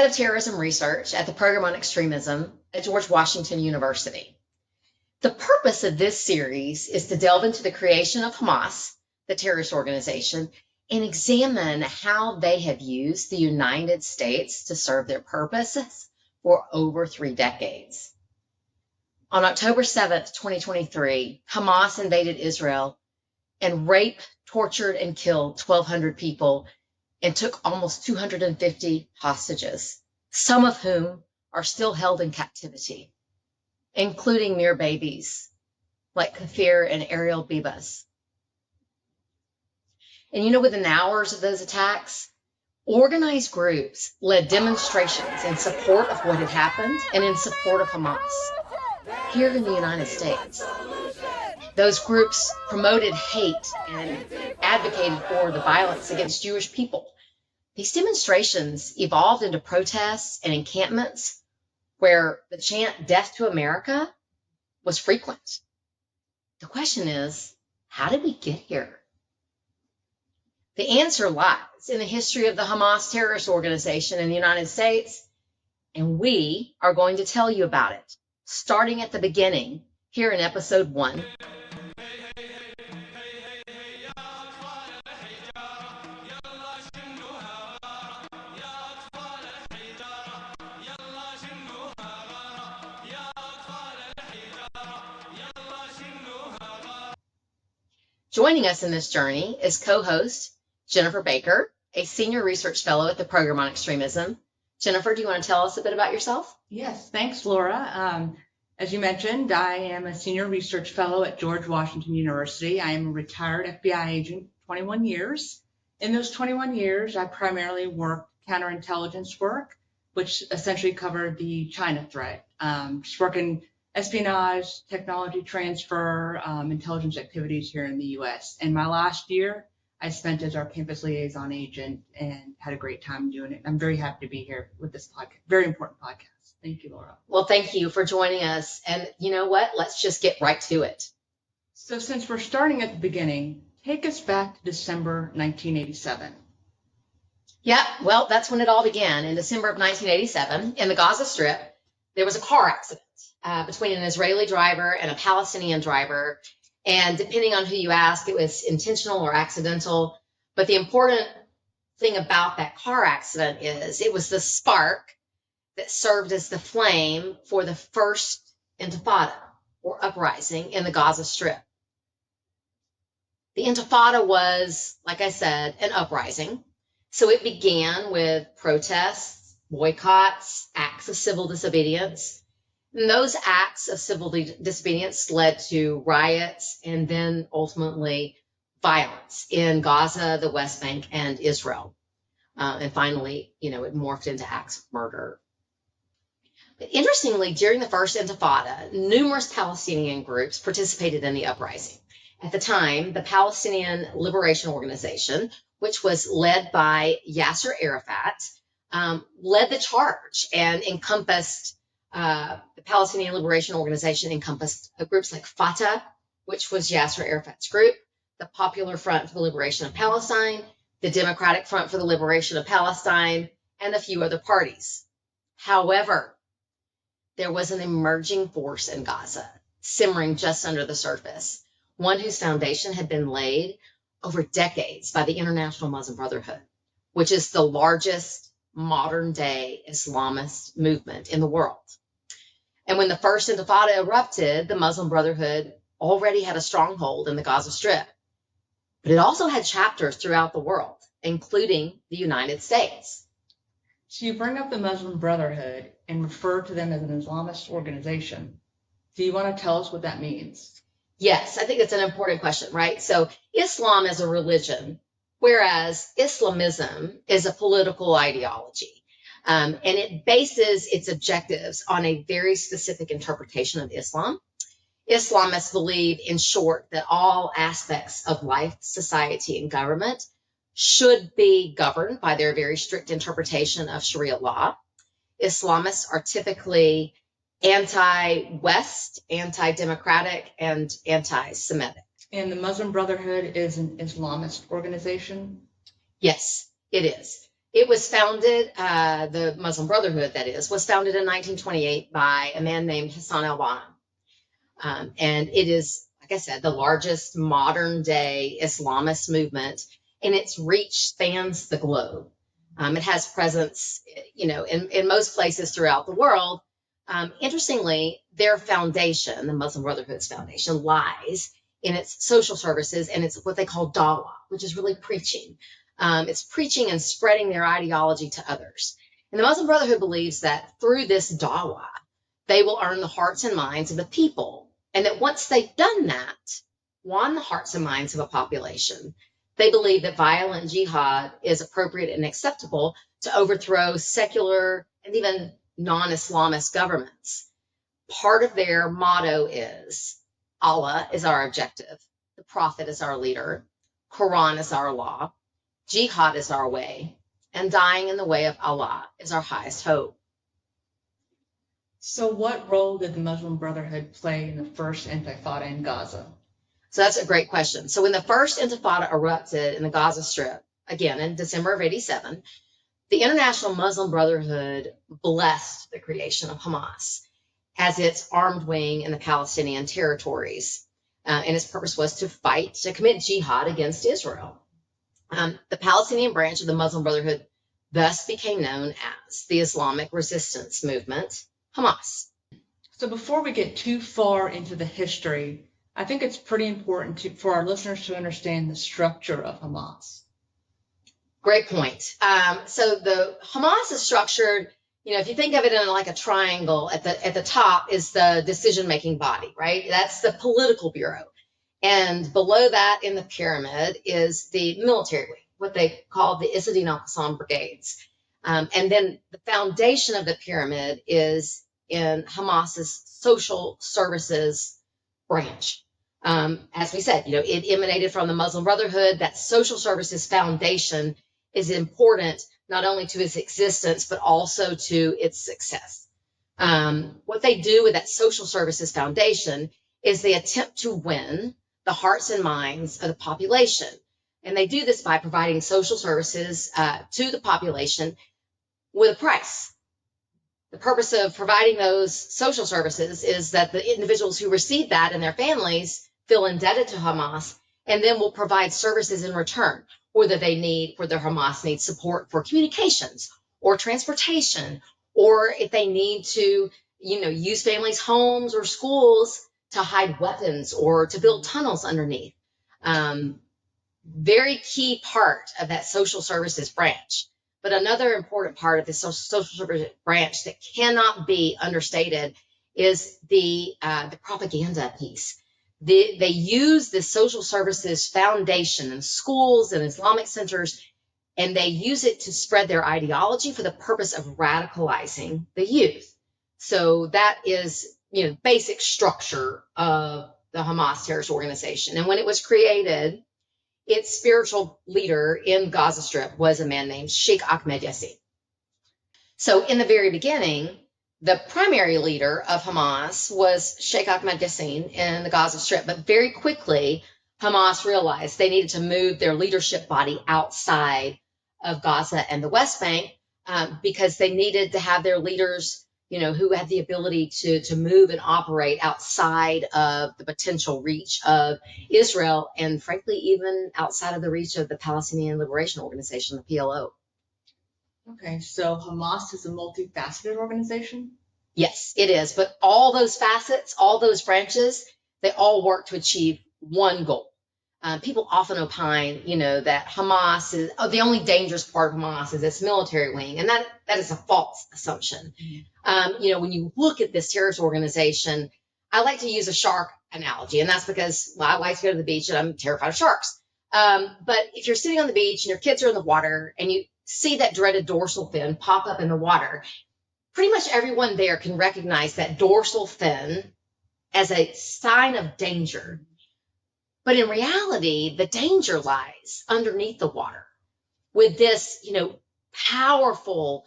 of terrorism research at the program on extremism at George Washington University. The purpose of this series is to delve into the creation of Hamas, the terrorist organization, and examine how they have used the United States to serve their purposes for over 3 decades. On October 7th, 2023, Hamas invaded Israel and raped, tortured, and killed 1,200 people and took almost 250 hostages, some of whom are still held in captivity, including mere babies like Kafir and Ariel Bibas. And within hours of those attacks, organized groups led demonstrations in support of what had happened and in support of Hamas here in the United States. Those groups promoted hate and advocated for the violence against Jewish people. These demonstrations evolved into protests and encampments where the chant "Death to America" was frequent. The question is, how did we get here? The answer lies in the history of the Hamas terrorist organization in the United States, and we are going to tell you about it, starting at the beginning here in episode 1. Joining us in this journey is co-host Jennifer Baker, a senior research fellow at the program on extremism. Jennifer, do you want to tell us a bit about yourself? Yes, thanks, Laura. As you mentioned, I am a senior research fellow at George Washington University. I am a retired FBI agent, 21 years. In those 21 years, I primarily worked counterintelligence work, which essentially covered the China threat. Just working espionage, technology transfer, intelligence activities here in the U.S. And my last year, I spent as our campus liaison agent and had a great time doing it. I'm very happy to be here with this podcast, very important podcast. Thank you, Laura. Well, thank you for joining us. And you know what? Let's just get right to it. So since we're starting at the beginning, take us back to December 1987. Yeah, well, that's when it all began. In December of 1987, in the Gaza Strip, there was a car accident between an Israeli driver and a Palestinian driver. And depending on who you ask, it was intentional or accidental. But the important thing about that car accident is it was the spark that served as the flame for the first Intifada, or uprising, in the Gaza Strip. The Intifada was, like I said, an uprising. So it began with protests, boycotts, acts of civil disobedience. And those acts of civil disobedience led to riots and then ultimately violence in Gaza, the West Bank, and Israel. And finally, it morphed into acts of murder. But interestingly, during the first Intifada, numerous Palestinian groups participated in the uprising. At the time, the Palestinian Liberation Organization, which was led by Yasser Arafat, led the charge and encompassed the Palestinian Liberation Organization encompassed groups like Fatah, which was Yasser Arafat's group, the Popular Front for the Liberation of Palestine, the Democratic Front for the Liberation of Palestine, and a few other parties. However, there was an emerging force in Gaza, simmering just under the surface, one whose foundation had been laid over decades by the International Muslim Brotherhood, which is the largest modern-day Islamist movement in the world. And when the first Intifada erupted, the Muslim Brotherhood already had a stronghold in the Gaza Strip, but it also had chapters throughout the world, including the United States. So you bring up the Muslim Brotherhood and refer to them as an Islamist organization. Do you want to tell us what that means? Yes, I think it's an important question, right? So Islam is a religion, whereas Islamism is a political ideology. And it bases its objectives on a very specific interpretation of Islam. Islamists believe, in short, that all aspects of life, society, and government should be governed by their very strict interpretation of Sharia law. Islamists are typically anti-West, anti-democratic, and anti-Semitic. And the Muslim Brotherhood is an Islamist organization? Yes, it is. It was founded, the Muslim Brotherhood, that is, was founded in 1928 by a man named Hassan al-Banna. And it is, like I said, the largest modern day Islamist movement, and its reach spans the globe. It has presence, in most places throughout the world. Interestingly, their foundation, the Muslim Brotherhood's foundation, lies in its social services, and it's what they call dawah, which is really preaching. It's preaching and spreading their ideology to others. And the Muslim Brotherhood believes that through this dawah, they will earn the hearts and minds of the people. And that once they've done that, won the hearts and minds of a population, they believe that violent jihad is appropriate and acceptable to overthrow secular and even non-Islamist governments. Part of their motto is Allah is our objective, the Prophet is our leader, Quran is our law, jihad is our way, and dying in the way of Allah is our highest hope. So what role did the Muslim Brotherhood play in the first Intifada in Gaza? So that's a great question. So when the first Intifada erupted in the Gaza Strip, again in December of 87, the International Muslim Brotherhood blessed the creation of Hamas as its armed wing in the Palestinian territories. And its purpose was to commit jihad against Israel. The Palestinian branch of the Muslim Brotherhood thus became known as the Islamic Resistance Movement, Hamas. So before we get too far into the history, I think it's pretty important for our listeners to understand the structure of Hamas. Great point. So the Hamas is structured, if you think of it in like a triangle, at the top is the decision-making body, right? That's the political bureau. And below that in the pyramid is the military wing, what they call the Izzadin al-Qassam brigades. And then the foundation of the pyramid is in Hamas's social services branch. As we said, it emanated from the Muslim Brotherhood. That social services foundation is important not only to its existence, but also to its success. What they do with that social services foundation is they attempt to win the hearts and minds of the population. And they do this by providing social services to the population with a price. The purpose of providing those social services is that the individuals who receive that and their families feel indebted to Hamas and then will provide services in return, whether Hamas needs support for communications or transportation, or if they need to, use families' homes or schools to hide weapons or to build tunnels underneath. Very key part of that social services branch. But another important part of the social services branch that cannot be understated is the propaganda piece. They use the social services foundation in schools and Islamic centers, and they use it to spread their ideology for the purpose of radicalizing the youth. So that is, basic structure of the Hamas terrorist organization. And when it was created, its spiritual leader in Gaza Strip was a man named Sheikh Ahmed Yassin. So in the very beginning, the primary leader of Hamas was Sheikh Ahmed Yassin in the Gaza Strip. But very quickly, Hamas realized they needed to move their leadership body outside of Gaza and the West Bank because they needed to have their leaders, who had the ability to move and operate outside of the potential reach of Israel, and frankly, even outside of the reach of the Palestinian Liberation Organization, the PLO. Okay, so Hamas is a multifaceted organization? Yes, it is. But all those facets, all those branches, they all work to achieve one goal. People often opine, that Hamas is the only dangerous part of Hamas is its military wing, and that is a false assumption. Mm-hmm. When you look at this terrorist organization, I like to use a shark analogy, and that's because I like to go to the beach and I'm terrified of sharks. But if you're sitting on the beach and your kids are in the water and you see that dreaded dorsal fin pop up in the water, pretty much everyone there can recognize that dorsal fin as a sign of danger. But in reality, the danger lies underneath the water with this, powerful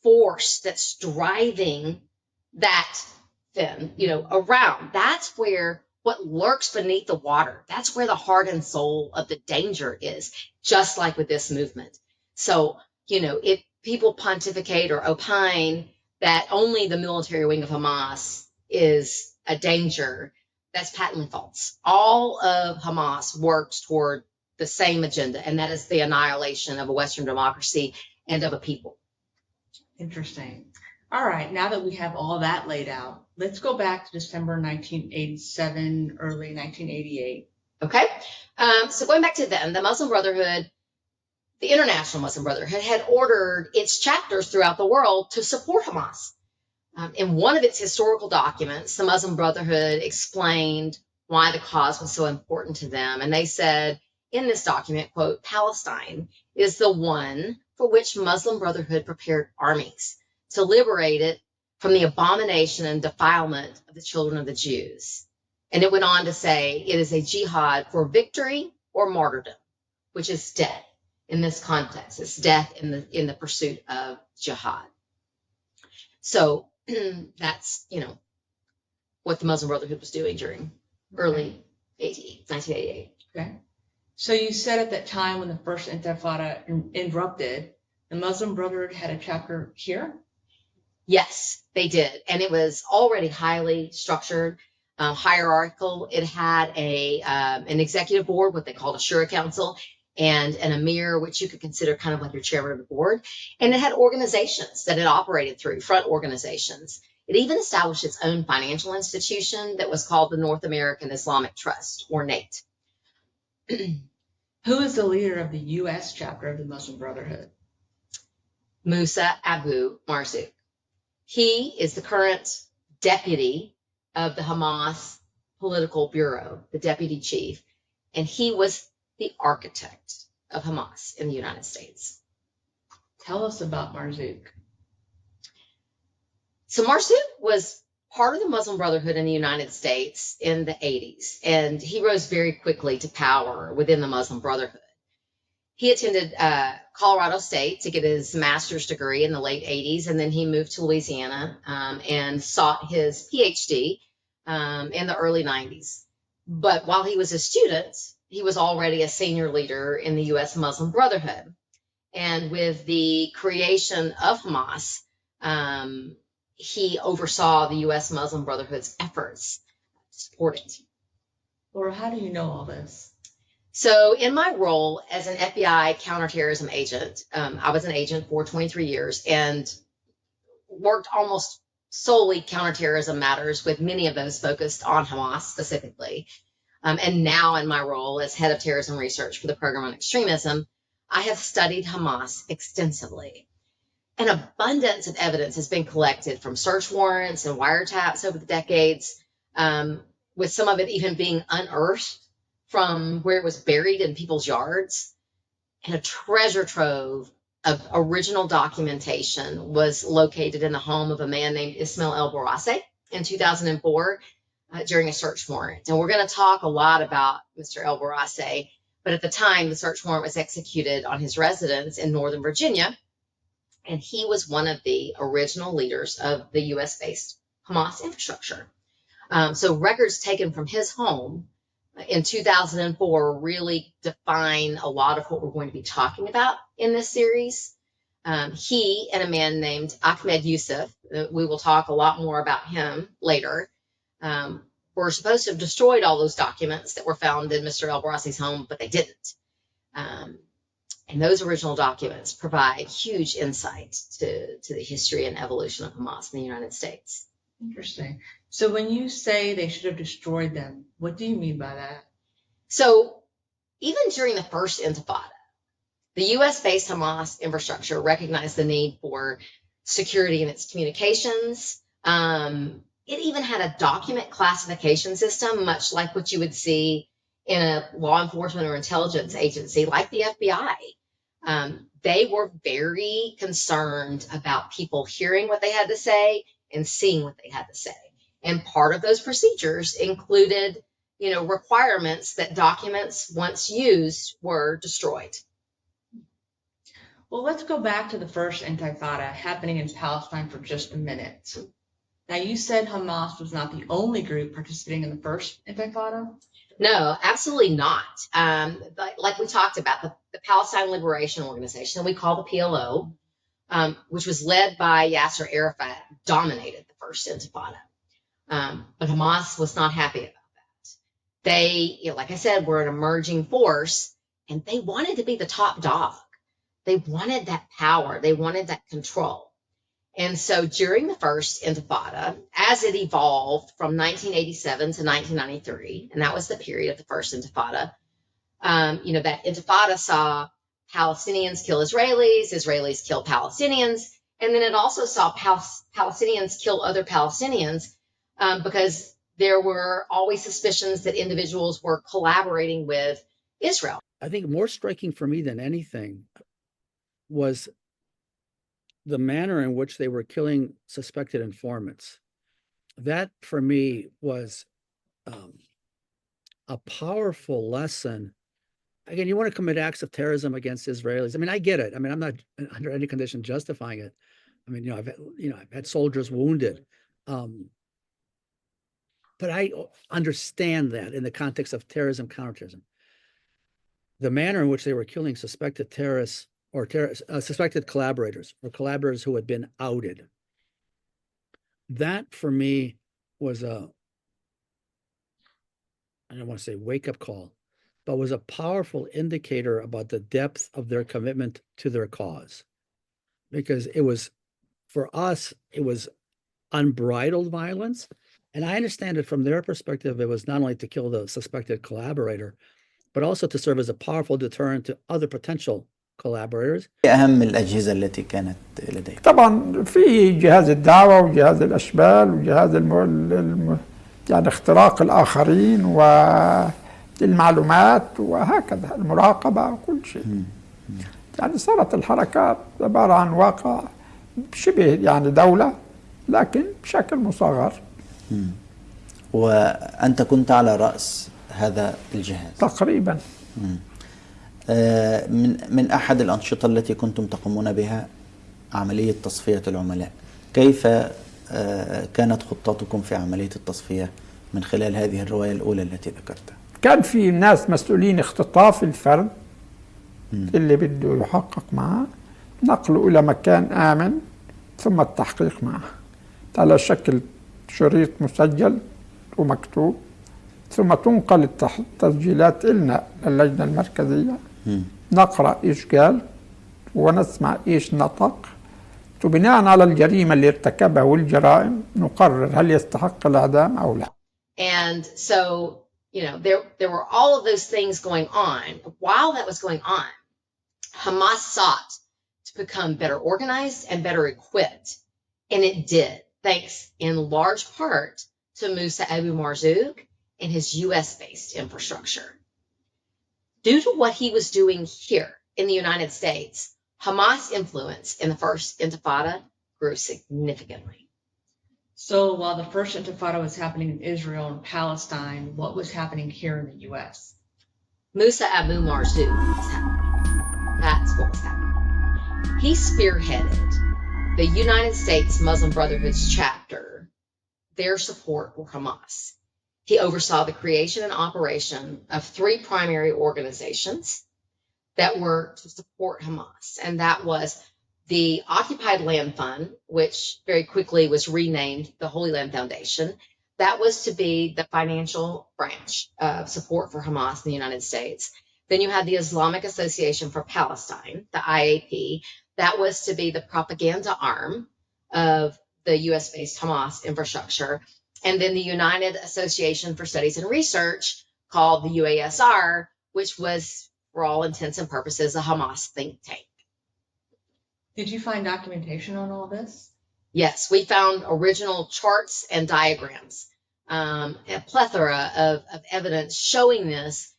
force that's driving that fin, around. That's where what lurks beneath the water, that's where the heart and soul of the danger is, just like with this movement. So if people pontificate or opine that only the military wing of Hamas is a danger, that's patently false. All of Hamas works toward the same agenda, and that is the annihilation of a Western democracy and of a people. Interesting. All right, now that we have all that laid out, let's go back to December 1987, early 1988. Okay, so going back to then, the Muslim Brotherhood, the International Muslim Brotherhood, had ordered its chapters throughout the world to support Hamas. In one of its historical documents, the Muslim Brotherhood explained why the cause was so important to them. And they said in this document, quote, Palestine is the one for which Muslim Brotherhood prepared armies to liberate it from the abomination and defilement of the children of the Jews. And it went on to say it is a jihad for victory or martyrdom, which is death in this context. It's death in the pursuit of jihad. So that's, what the Muslim Brotherhood was doing during early 1988. Okay. So you said at that time when the first Intifada erupted, the Muslim Brotherhood had a chapter here? Yes, they did. And it was already highly structured, hierarchical. It had an executive board, what they called a Shura Council, and an emir, which you could consider kind of like your chairman of the board. And it had organizations that it operated through, front organizations. It even established its own financial institution that was called the North American Islamic Trust, or NATE. Who is the leader of the U.S. chapter of the Muslim Brotherhood? Musa Abu Marzook. He is the current deputy of the Hamas political bureau, the deputy chief, and he was the architect of Hamas in the United States. Tell us about Marzook. So Marzook was part of the Muslim Brotherhood in the United States in the 80s, and he rose very quickly to power within the Muslim Brotherhood. He attended Colorado State to get his master's degree in the late 80s, and then he moved to Louisiana and sought his PhD in the early 90s. But while he was a student, he was already a senior leader in the U.S. Muslim Brotherhood. And with the creation of Hamas, he oversaw the U.S. Muslim Brotherhood's efforts to support it. Laura, how do you know all this? So in my role as an FBI counterterrorism agent, I was an agent for 23 years and worked almost solely counterterrorism matters, with many of those focused on Hamas specifically. And now in my role as head of terrorism research for the program on extremism, I have studied Hamas extensively. An abundance of evidence has been collected from search warrants and wiretaps over the decades, with some of it even being unearthed from where it was buried in people's yards. And a treasure trove of original documentation was located in the home of a man named Ismail El-Bourassi in 2004 during a search warrant. And we're going to talk a lot about Mr. El-Bourassi, but at the time, the search warrant was executed on his residence in Northern Virginia, and he was one of the original leaders of the U.S.-based Hamas infrastructure. So records taken from his home in 2004 really define a lot of what we're going to be talking about in this series. He and a man named Ahmed Yusuf, we will talk a lot more about him later, were supposed to have destroyed all those documents that were found in Mr. El-Bourassi's home, but they didn't. And those original documents provide huge insight to the history and evolution of Hamas in the United States. Interesting. So when you say they should have destroyed them, what do you mean by that? So even during the first Intifada, the U.S.-based Hamas infrastructure recognized the need for security in its communications. It even had a document classification system, much like what you would see in a law enforcement or intelligence agency like the FBI. They were very concerned about people hearing what they had to say and seeing what they had to say. And part of those procedures included, requirements that documents once used were destroyed. Well, let's go back to the first Intifada happening in Palestine for just a minute. Now, you said Hamas was not the only group participating in the first Intifada? No, absolutely not. But like we talked about, the Palestine Liberation Organization, we call the PLO, which was led by Yasser Arafat, dominated the first Intifada. But Hamas was not happy about that. They, like I said, were an emerging force, and they wanted to be the top dog. They wanted that power. They wanted that control. And so during the first Intifada, as it evolved from 1987 to 1993, and that was the period of the first Intifada, that Intifada saw Palestinians kill Israelis, Israelis kill Palestinians, and then it also saw Palestinians kill other Palestinians because there were always suspicions that individuals were collaborating with Israel. I think more striking for me than anything was the manner in which they were killing suspected informants. That for me was a powerful lesson. Again, you want to commit acts of terrorism against Israelis. I mean, I get it. I mean, I'm not under any condition justifying it. I mean, I've had soldiers wounded, but I understand that in the context of terrorism, counterterrorism. The manner in which they were killing suspected terrorists or suspected collaborators or collaborators who had been outed. That for me was I don't want to say wake-up call, but was a powerful indicator about the depth of their commitment to their cause. Because it was, for us, it was unbridled violence. And I understand it from their perspective, it was not only to kill the suspected collaborator, but also to serve as a powerful deterrent to other potential collaborators. أهم الأجهزة التي كانت لديك؟ طبعا في جهاز الدعوة وجهاز الأشبال وجهاز يعني اختراق الآخرين والمعلومات وهكذا المراقبة وكل شيء. يعني صارت الحركات عبارة عن واقع شبه يعني دولة لكن بشكل مصغر. وأنت كنت على رأس هذا الجهاز تقريبا. من أحد الأنشطة التي كنتم تقومون بها عملية تصفية العملاء. كيف كانت خطتكم في عملية التصفية من خلال هذه الرواية الأولى التي ذكرتها؟ كان في ناس مسؤولين اختطاف الفرد اللي بده يحقق معه، نقله إلى مكان آمن ثم التحقيق معه على شكل شريط مسجل ومكتوب، ثم تنقل التسجيلات إلنا للجنة المركزية. نقرأ إيش قال ونسمع إيش نطق، وبناء على الجريمة اللي ارتكبها والجرائم نقرر هل يستحق الإعدام أو لا. And so, there were all of those things going on. While that was going on, Hamas sought to become better organized and better equipped. And it did, thanks in large part to Musa Abu Marzook and his US-based infrastructure. Due to what he was doing here in the United States, Hamas influence in the first Intifada grew significantly. So while the first Intifada was happening in Israel and Palestine, what was happening here in the U.S.? Musa Abu Marzook was happening. That's what was happening. He spearheaded the United States Muslim Brotherhood's chapter, their support for Hamas. He oversaw the creation and operation of 3 primary organizations that were to support Hamas, and that was the Occupied Land Fund, which very quickly was renamed the Holy Land Foundation. That was to be the financial branch of support for Hamas in the United States. Then you had the Islamic Association for Palestine, the IAP. That was to be the propaganda arm of the US-based Hamas infrastructure. And then the United Association for Studies and Research, called the UASR, which was, for all intents and purposes, a Hamas think tank. Did you find documentation on all this? Yes, we found original charts and diagrams, a plethora of evidence showing this.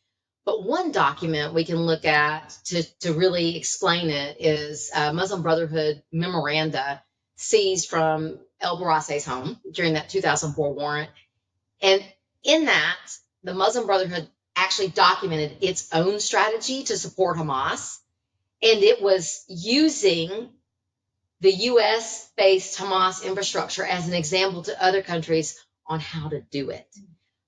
But one document we can look at to really explain it is Muslim Brotherhood memoranda seized from El Barasse's home during that 2004 warrant. And in that, the Muslim Brotherhood actually documented its own strategy to support Hamas. And it was using the US-based Hamas infrastructure as an example to other countries on how to do it.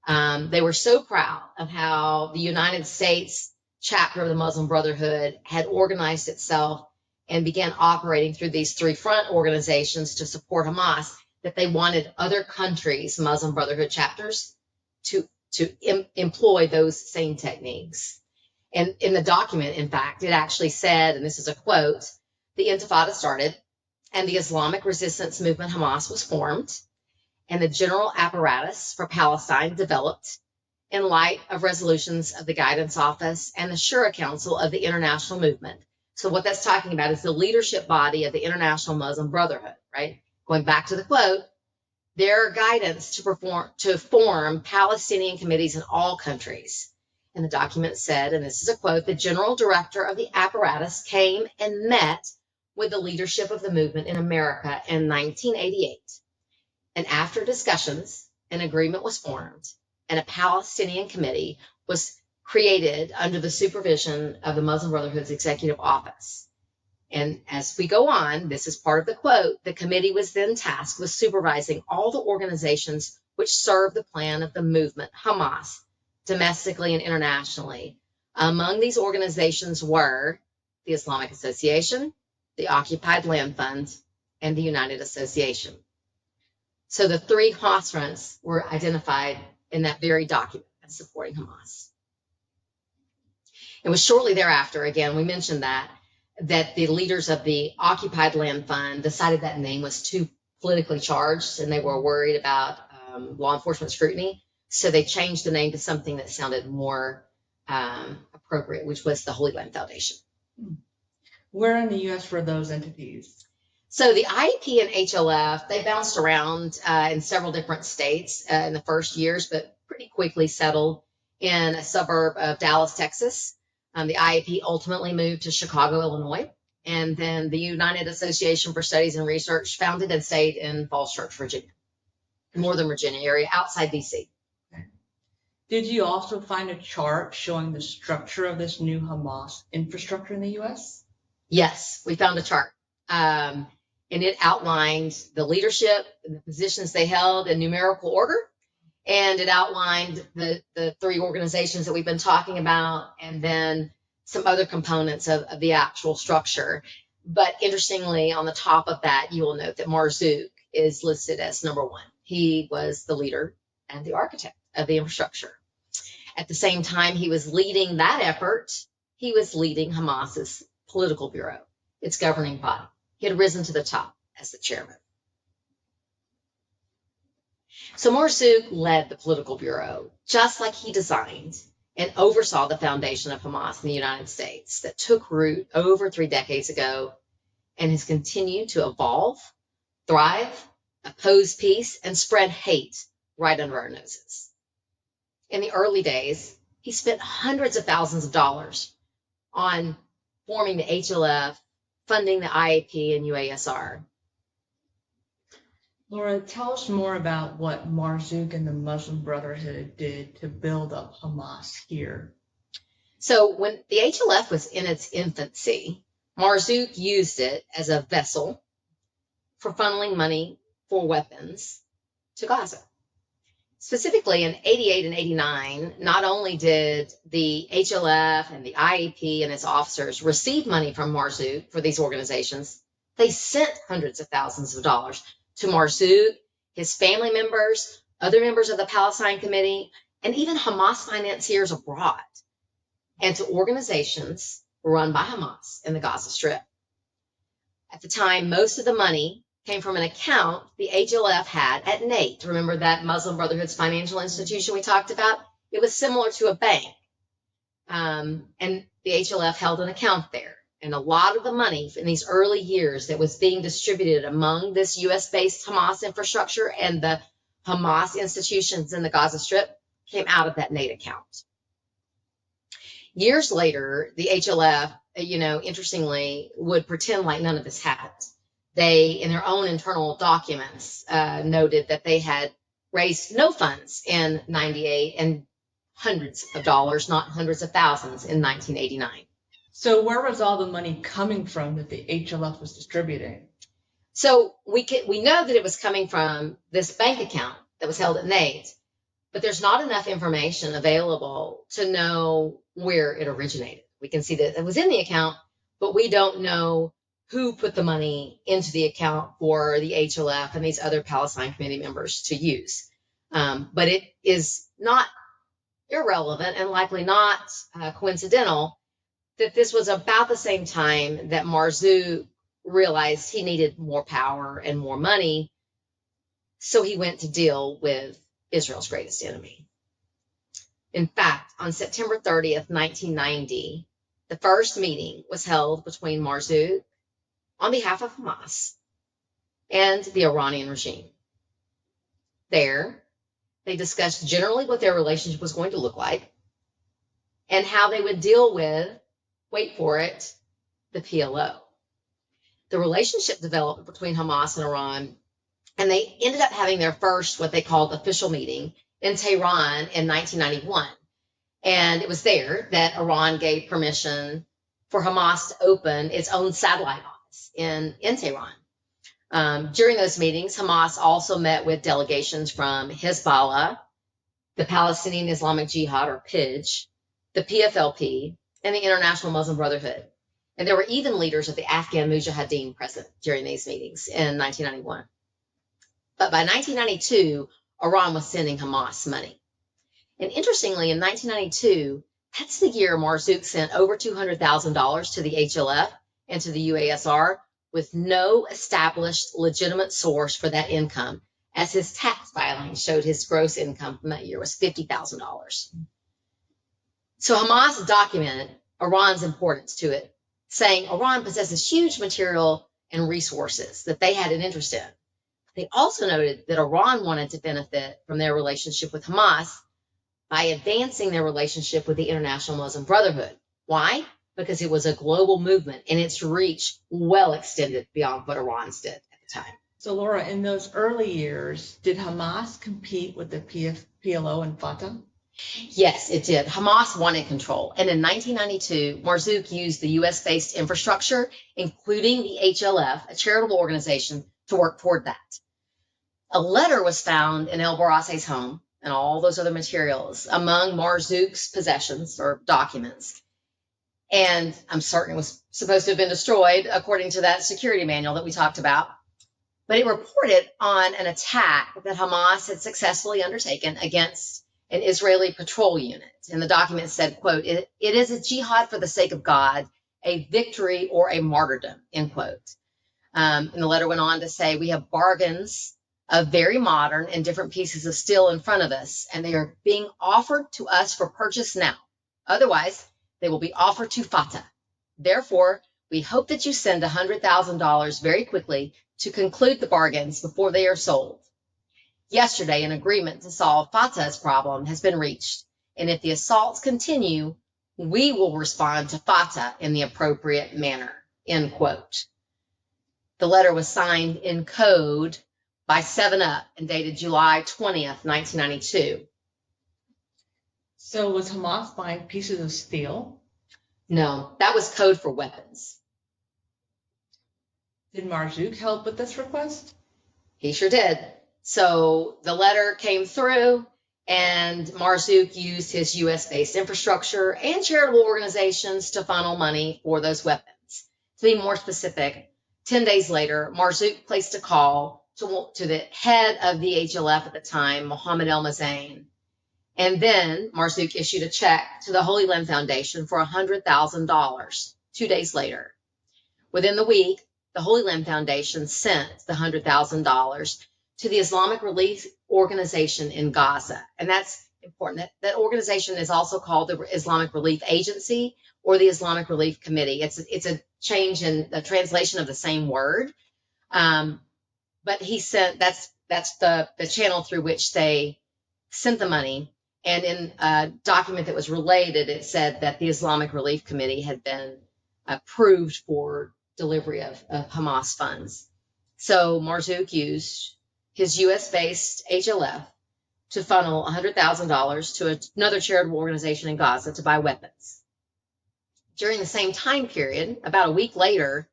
They were so proud of how the United States chapter of the Muslim Brotherhood had organized itself and began operating through these three front organizations to support Hamas, that they wanted other countries' Muslim Brotherhood chapters to employ those same techniques. And in the document, in fact, it actually said, and this is a quote, the Intifada started and the Islamic resistance movement Hamas was formed, and the general apparatus for Palestine developed in light of resolutions of the Guidance Office and the Shura Council of the International Movement. So what that's talking about is the leadership body of the International Muslim Brotherhood, right? Going back to the quote, their guidance to form Palestinian committees in all countries. And the document said, and this is a quote, the general director of the apparatus came and met with the leadership of the movement in America in 1988. And after discussions, an agreement was formed and a Palestinian committee was created under the supervision of the Muslim Brotherhood's executive office. And as we go on, this is part of the quote, the committee was then tasked with supervising all the organizations which serve the plan of the movement, Hamas, domestically and internationally. Among these organizations were the Islamic Association, the Occupied Land Fund, and the United Association. So the three Hamas fronts were identified in that very document as supporting Hamas. It was shortly thereafter, again, we mentioned that the leaders of the Occupied Land Fund decided that name was too politically charged and they were worried about law enforcement scrutiny. So they changed the name to something that sounded more appropriate, which was the Holy Land Foundation. Where in the U.S. were those entities? So the IEP and HLF, they bounced around in several different states in the first years, but pretty quickly settled in a suburb of Dallas, Texas. The IEP ultimately moved to Chicago, Illinois, and then the United Association for Studies and Research founded and stayed in Falls Church, Virginia, Northern Virginia area, outside D.C. Okay. Did you also find a chart showing the structure of this new Hamas infrastructure in the U.S.? Yes, we found a chart. And it outlined the leadership and the positions they held in numerical order. And it outlined the three organizations that we've been talking about, and then some other components of the actual structure. But interestingly, on the top of that, you will note that Marzook is listed as number one. He was the leader and the architect of the infrastructure. At the same time he was leading that effort, he was leading Hamas's political bureau, its governing body. He had risen to the top as the chairman. So Marzook led the political bureau, just like he designed and oversaw the foundation of Hamas in the United States that took root over 3 decades ago and has continued to evolve, thrive, oppose peace, and spread hate right under our noses. In the early days, he spent hundreds of thousands of dollars on forming the HLF, funding the IAP and UASR. Laura, tell us more about what Marzook and the Muslim Brotherhood did to build up Hamas here. So when the HLF was in its infancy, Marzook used it as a vessel for funneling money for weapons to Gaza. Specifically in 88 and 89, not only did the HLF and the IAP and its officers receive money from Marzook for these organizations, they sent hundreds of thousands of dollars to Marzook, his family members, other members of the Palestine Committee, and even Hamas financiers abroad, and to organizations run by Hamas in the Gaza Strip. At the time, most of the money came from an account the HLF had at NATE. Remember that Muslim Brotherhood's financial institution we talked about? It was similar to a bank. And the HLF held an account there. And a lot of the money in these early years that was being distributed among this U.S.-based Hamas infrastructure and the Hamas institutions in the Gaza Strip came out of that NATE account. Years later, the HLF, interestingly, would pretend like none of this happened. They, in their own internal documents, noted that they had raised no funds in 98 and hundreds of dollars, not hundreds of thousands, in 1989. So where was all the money coming from that the HLF was distributing? So we know that it was coming from this bank account that was held at NATE, but there's not enough information available to know where it originated. We can see that it was in the account, but we don't know who put the money into the account for the HLF and these other Palestine Committee members to use. But it is not irrelevant and likely not coincidental that this was about the same time that Marzook realized he needed more power and more money, so he went to deal with Israel's greatest enemy. In fact, on September 30th, 1990, the first meeting was held between Marzook on behalf of Hamas and the Iranian regime. There, they discussed generally what their relationship was going to look like and how they would deal with, wait for it, the PLO. The relationship developed between Hamas and Iran, and they ended up having their first, what they called, official meeting in Tehran in 1991. And it was there that Iran gave permission for Hamas to open its own satellite office in Tehran. During those meetings, Hamas also met with delegations from Hezbollah, the Palestinian Islamic Jihad, or PIJ, the PFLP, and the International Muslim Brotherhood. And there were even leaders of the Afghan Mujahideen present during these meetings in 1991. But by 1992, Iran was sending Hamas money. And interestingly, in 1992, that's the year Marzook sent over $200,000 to the HLF and to the UASR with no established legitimate source for that income, as his tax filing showed his gross income from that year was $50,000. So Hamas documented Iran's importance to it, saying Iran possesses huge material and resources that they had an interest in. They also noted that Iran wanted to benefit from their relationship with Hamas by advancing their relationship with the International Muslim Brotherhood. Why? Because it was a global movement and its reach well extended beyond what Iran's did at the time. So Laura, in those early years, did Hamas compete with the PLO and Fatah? Yes, it did. Hamas wanted control. And in 1992, Marzook used the U.S.-based infrastructure, including the HLF, a charitable organization, to work toward that. A letter was found in El Barasse's home and all those other materials among Marzook's possessions or documents. And I'm certain it was supposed to have been destroyed according to that security manual that we talked about. But it reported on an attack that Hamas had successfully undertaken against an Israeli patrol unit. And the document said, quote, it is a jihad for the sake of God, a victory or a martyrdom, end quote. And the letter went on to say, we have bargains of very modern and different pieces of steel in front of us, and they are being offered to us for purchase now. Otherwise, they will be offered to Fatah. Therefore, we hope that you send $100,000 very quickly to conclude the bargains before they are sold. Yesterday, an agreement to solve Fatah's problem has been reached, and if the assaults continue, we will respond to Fatah in the appropriate manner, end quote. The letter was signed in code by 7-Up and dated July 20th, 1992. So was Hamas buying pieces of steel? No, that was code for weapons. Did Marzook help with this request? He sure did. So the letter came through, and Marzook used his U.S.-based infrastructure and charitable organizations to funnel money for those weapons. To be more specific, 10 days later, Marzook placed a call to the head of the HLF at the time, Mohammed El-Mazain. And then Marzook issued a check to the Holy Land Foundation for $100,000 2 days later. Within the week, the Holy Land Foundation sent the $100,000 to the Islamic Relief Organization in Gaza. And that's important. That organization is also called the Islamic Relief Agency or the Islamic Relief Committee. It's a change in the translation of the same word. But he sent, that's the channel through which they sent the money. And in a document that was related, it said that the Islamic Relief Committee had been approved for delivery of Hamas funds. So Marzook used his U.S.-based HLF to funnel $100,000 to another charitable organization in Gaza to buy weapons. During the same time period, about a week later,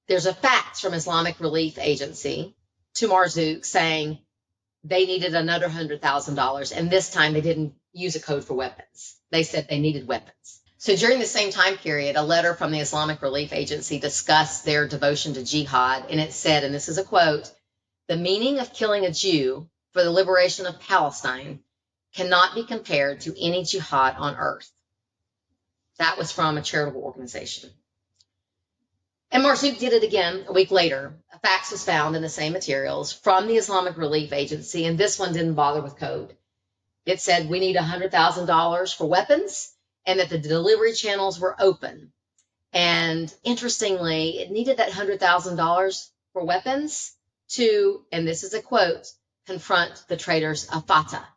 there's a fax from Islamic Relief Agency to Marzook saying, they needed another $100,000. And this time they didn't use a code for weapons. They said they needed weapons. So during the same time period, a letter from the Islamic Relief Agency discussed their devotion to jihad. And it said, and this is a quote, "The meaning of killing a Jew for the liberation of Palestine cannot be compared to any jihad on earth." That was from a charitable organization. And Marzook did it again a week later. A fax was found in the same materials from the Islamic Relief Agency, and this one didn't bother with code. It said, "We need $100,000 for weapons," and that the delivery channels were open. And interestingly, it needed that $100,000 for weapons to, and this is a quote, "confront the traitors of Fatah."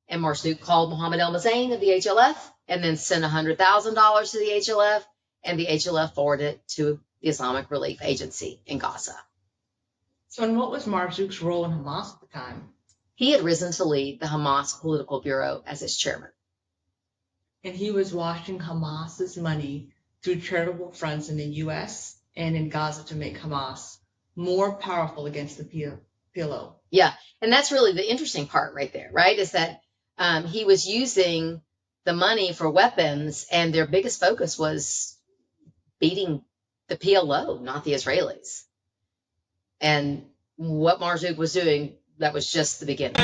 And Marzook called Mohammed El-Mazain of the HLF and then sent $100,000 to the HLF, and the HLF forwarded it to the Islamic Relief Agency in Gaza. So, and what was Marzook's role in Hamas at the time? He had risen to lead the Hamas Political Bureau as its chairman. And he was washing Hamas's money through charitable fronts in the U.S. and in Gaza to make Hamas more powerful against the PLO. Yeah, and that's really the interesting part right there, right? Is that he was using the money for weapons, and their biggest focus was beating the PLO, not the Israelis. And what Marzook was doing, that was just the beginning.